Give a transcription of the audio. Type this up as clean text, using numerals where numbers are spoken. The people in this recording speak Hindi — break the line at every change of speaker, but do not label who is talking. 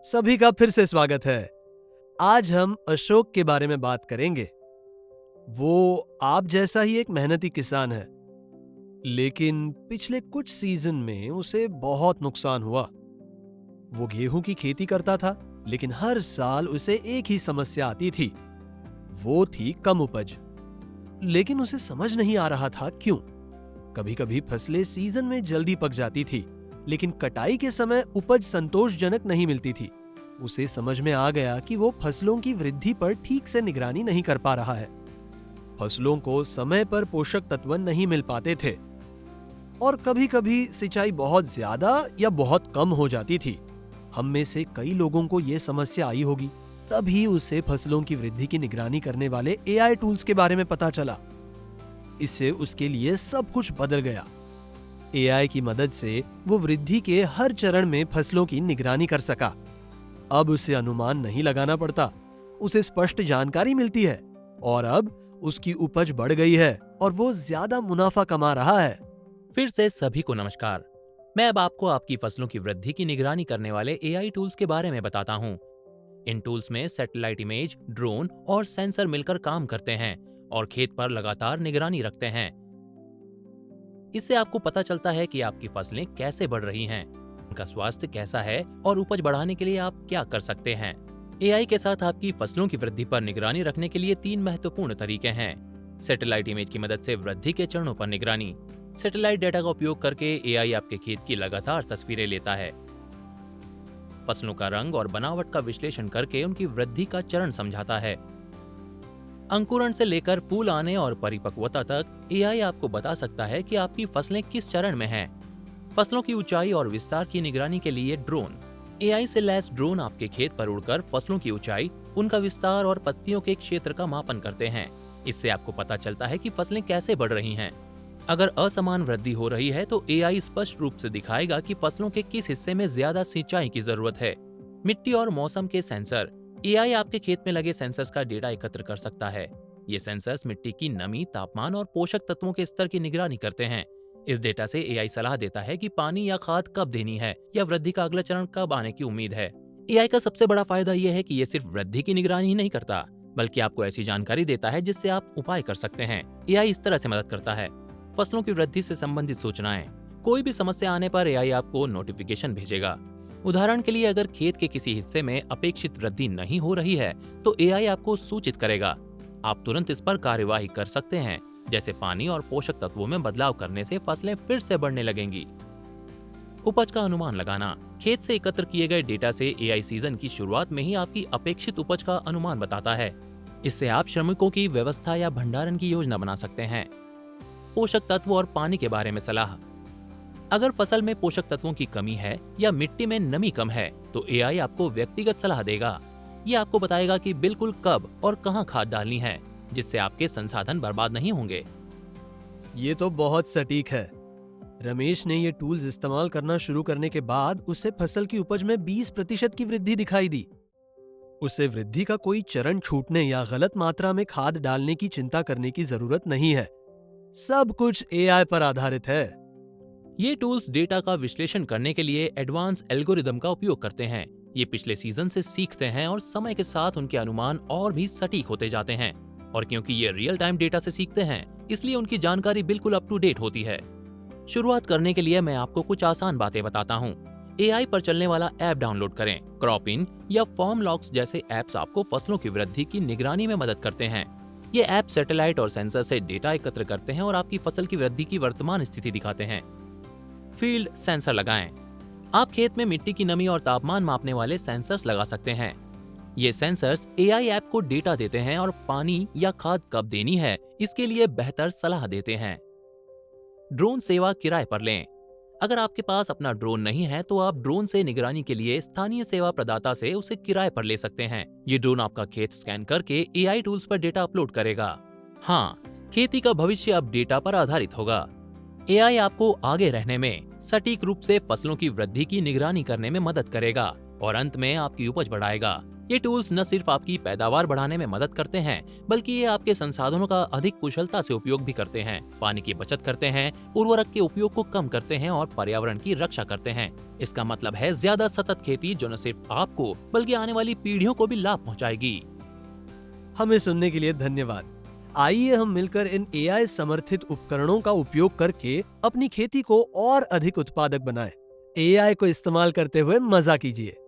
सभी का फिर से स्वागत है। आज हम अशोक के बारे में बात करेंगे। वो आप जैसा ही एक मेहनती किसान है, लेकिन पिछले कुछ सीजन में उसे बहुत नुकसान हुआ। वो गेहूं की खेती करता था, लेकिन हर साल उसे एक ही समस्या आती थी। वो थी कम उपज। लेकिन उसे समझ नहीं आ रहा था क्यों। कभी-कभी फसलें सीजन में जल्दी पक जाती थी, लेकिन कटाई के समय उपज संतोषजनक नहीं मिलती थी। उसे समझ में आ गया कि वो फसलों की वृद्धि पर ठीक से निगरानी नहीं कर पा रहा है। फसलों को समय पर पोषक तत्व नहीं मिल पाते थे और कभी-कभी सिंचाई बहुत ज्यादा या बहुत कम हो जाती थी। हम में से कई लोगों को ये समस्या आई होगी। तभी उसे फसलों की वृद्धि की निगरानी करने वाले एआई टूल्स के बारे में पता चला। इससे उसके लिए सब कुछ बदल गया। एआई की मदद से वो वृद्धि के हर चरण में फसलों की निगरानी कर सका। अब उसे अनुमान नहीं लगाना पड़ता, उसे स्पष्ट जानकारी मिलती है और अब उसकी उपज बढ़ गई है और वो ज्यादा मुनाफा कमा रहा है।
फिर से सभी को नमस्कार। मैं अब आपको आपकी फसलों की वृद्धि की निगरानी करने वाले एआई टूल्स के बारे में बताता हूँ। इन टूल्स में सैटेलाइट इमेज, ड्रोन और सेंसर मिलकर काम करते हैं और खेत पर लगातार निगरानी रखते हैं। इससे आपको पता चलता है कि आपकी फसलें कैसे बढ़ रही हैं, उनका स्वास्थ्य कैसा है और उपज बढ़ाने के लिए आप क्या कर सकते हैं। एआई के साथ आपकी फसलों की वृद्धि पर निगरानी रखने के लिए 3 महत्वपूर्ण तरीके हैं। सैटेलाइट इमेज की मदद से वृद्धि के चरणों पर निगरानी। सैटेलाइट डेटा का उपयोग करके एआई आपके खेत की लगातार तस्वीरें लेता है। फसलों का रंग और बनावट का विश्लेषण करके उनकी वृद्धि का चरण समझाता है। अंकुरण से लेकर फूल आने और परिपक्वता तक एआई आपको बता सकता है कि आपकी फसलें किस चरण में हैं। फसलों की ऊंचाई और विस्तार की निगरानी के लिए ड्रोन। एआई से लैस ड्रोन आपके खेत पर उड़कर फसलों की ऊंचाई, उनका विस्तार और पत्तियों के क्षेत्र का मापन करते हैं। इससे आपको पता चलता है कि फसलें कैसे बढ़ रही हैं। अगर असमान वृद्धि हो रही है तो एआई स्पष्ट रूप से दिखाएगा कि फसलों के किस हिस्से में ज्यादा सिंचाई की जरूरत है। मिट्टी और मौसम के सेंसर। एआई आपके खेत में लगे सेंसर्स का डेटा एकत्र कर सकता है। ये सेंसर्स मिट्टी की नमी, तापमान और पोषक तत्वों के स्तर की निगरानी करते हैं। इस डेटा से एआई सलाह देता है कि पानी या खाद कब देनी है या वृद्धि का अगला चरण कब आने की उम्मीद है। एआई का सबसे बड़ा फायदा यह है कि ये सिर्फ वृद्धि की निगरानी ही नहीं करता, बल्कि आपको ऐसी जानकारी देता है जिससे आप उपाय कर सकते हैं। एआई इस तरह से मदद करता है। फसलों की वृद्धि से संबंधित सूचनाएं। कोई भी समस्या आने पर एआई आपको नोटिफिकेशन भेजेगा। उदाहरण के लिए, अगर खेत के किसी हिस्से में अपेक्षित वृद्धि नहीं हो रही है तो एआई आपको सूचित करेगा। आप तुरंत इस पर कार्यवाही कर सकते हैं, जैसे पानी और पोषक तत्वों में बदलाव करने से फसलें फिर से बढ़ने लगेंगी। उपज का अनुमान लगाना। खेत से एकत्र किए गए डेटा से एआई सीजन की शुरुआत में ही आपकी अपेक्षित उपज का अनुमान बताता है। इससे आप श्रमिकों की व्यवस्था या भंडारण की योजना बना सकते हैं। पोषक तत्व और पानी के बारे में सलाह। अगर फसल में पोषक तत्वों की कमी है या मिट्टी में नमी कम है तो एआई आपको व्यक्तिगत सलाह देगा। ये आपको बताएगा कि बिल्कुल कब और कहां खाद डालनी है, जिससे आपके संसाधन बर्बाद नहीं होंगे।
ये तो बहुत सटीक है। रमेश ने ये टूल्स इस्तेमाल करना शुरू करने के बाद उसे फसल की उपज में 20% की वृद्धि दिखाई दी। उसे वृद्धि का कोई चरण छूटने या गलत मात्रा में खाद डालने की चिंता करने की जरूरत नहीं है। सब कुछ एआई पर आधारित है।
ये टूल्स डेटा का विश्लेषण करने के लिए एडवांस एल्गोरिदम का उपयोग करते हैं। ये पिछले सीजन से सीखते हैं और समय के साथ उनके अनुमान और भी सटीक होते जाते हैं। और क्योंकि ये रियल टाइम डेटा से सीखते हैं, इसलिए उनकी जानकारी बिल्कुल अप टू डेट होती है। शुरुआत करने के लिए मैं आपको कुछ आसान बातें बताता हूँ। एआई पर चलने वाला ऐप डाउनलोड करें। क्रॉपिन या फॉर्म लॉग्स जैसे ऐप्स आपको फसलों की वृद्धि की निगरानी में मदद करते हैं। ये ऐप सैटेलाइट और सेंसर से डेटा एकत्र करते हैं और आपकी फसल की वृद्धि की वर्तमान स्थिति दिखाते हैं। फील्ड सेंसर लगाएं। आप खेत में मिट्टी की नमी और तापमान मापने वाले सेंसर्स लगा सकते हैं। ये सेंसर्स एआई ऐप को डेटा देते हैं और पानी या खाद कब देनी है इसके लिए बेहतर सलाह देते हैं। ड्रोन सेवा किराए पर लें। अगर आपके पास अपना ड्रोन नहीं है तो आप ड्रोन से निगरानी के लिए स्थानीय सेवा प्रदाता से उसे किराए पर ले सकते हैं। ये ड्रोन आपका खेत स्कैन करके एआई टूल्स पर डेटा अपलोड करेगा। हाँ, खेती का भविष्य अब डेटा पर आधारित होगा। एआई आपको आगे रहने में सटीक रूप से फसलों की वृद्धि की निगरानी करने में मदद करेगा और अंत में आपकी उपज बढ़ाएगा। ये टूल्स न सिर्फ आपकी पैदावार बढ़ाने में मदद करते हैं, बल्कि ये आपके संसाधनों का अधिक कुशलता से उपयोग भी करते हैं, पानी की बचत करते हैं, उर्वरक के उपयोग को कम करते हैं और पर्यावरण की रक्षा करते हैं। इसका मतलब है ज्यादा सतत खेती, जो न सिर्फ आपको बल्कि आने वाली पीढ़ियों को भी लाभ पहुंचाएगी।
हमें सुनने के लिए धन्यवाद। आइए हम मिलकर इन एआई समर्थित उपकरणों का उपयोग करके अपनी खेती को और अधिक उत्पादक बनाएं। एआई को इस्तेमाल करते हुए मजा कीजिए।